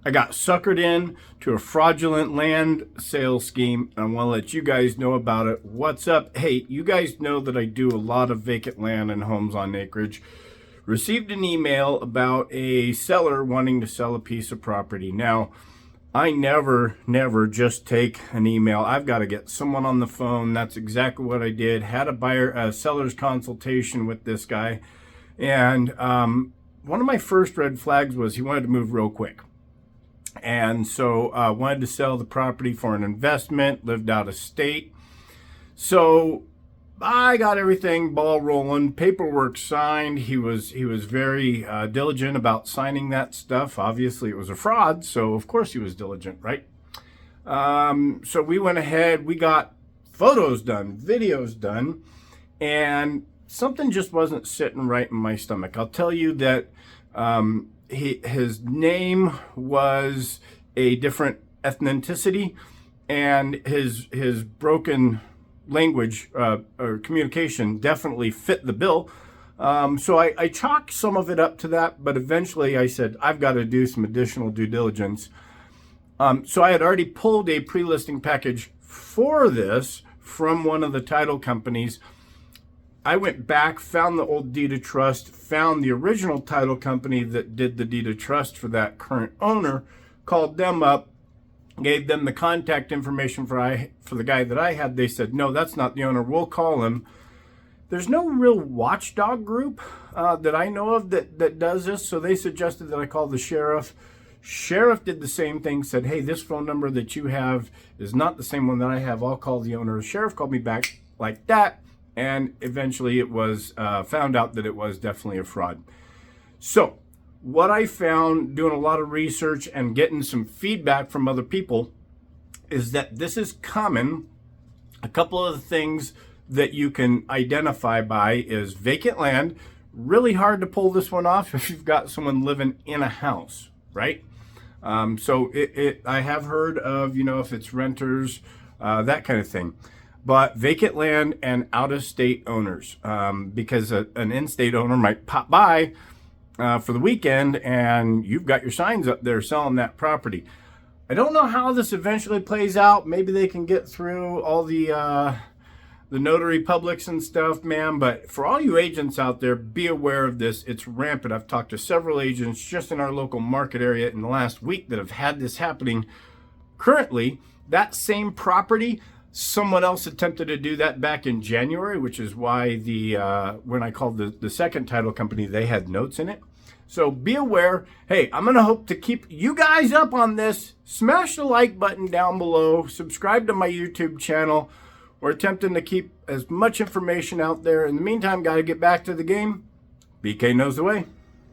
I got suckered in to a fraudulent land sale scheme, and I want to let you guys know about it. What's up? Hey, you guys know that I do a lot of vacant land and homes on acreage. Received an email about a seller wanting to sell a piece of property. Now, I never just take an email. I've got to get someone on the phone. That's exactly what I did. Had a seller's consultation with this guy. And one of my first red flags was he wanted to move real quick. And so wanted to sell the property for an investment, lived out of state. So I got everything ball rolling, paperwork signed. He was very diligent about signing that stuff. Obviously it was a fraud, so of course he was diligent, right? So we went ahead, we got photos done, videos done, and something just wasn't sitting right in my stomach. I'll tell you that his name was a different ethnicity, and his broken language or communication definitely fit the bill. So I chalked some of it up to that, but eventually I said, I've got to do some additional due diligence. So I had already pulled a pre-listing package for this from one of the title companies. I went back, found the old deed of trust, found the original title company that did the deed of trust for that current owner, called them up, gave them the contact information for the guy that I had. They said, no, that's not the owner. We'll call him. There's no real watchdog group that I know of that does this. So they suggested that I call the sheriff. Sheriff did the same thing, said, hey, this phone number that you have is not the same one that I have. I'll call the owner. The sheriff called me back like that. And eventually it was found out that it was definitely a fraud. So what I found doing a lot of research and getting some feedback from other people is that this is common. A couple of the things that you can identify by is vacant land. Really hard to pull this one off if you've got someone living in a house, right? So I have heard of, if it's renters, that kind of thing. But vacant land and out-of-state owners, because an in-state owner might pop by for the weekend and you've got your signs up there selling that property. I don't know how this eventually plays out. Maybe they can get through all the notary publics and stuff, man. But for all you agents out there, be aware of this. It's rampant. I've talked to several agents just in our local market area in the last week that have had this happening. Currently, that same property, someone else attempted to do that back in January, which is why when I called the second title company, they had notes in it. So be aware. Hey, I'm going to hope to keep you guys up on this. Smash the like button down below. Subscribe to my YouTube channel. We're attempting to keep as much information out there. In the meantime, got to get back to the game. BK knows the way.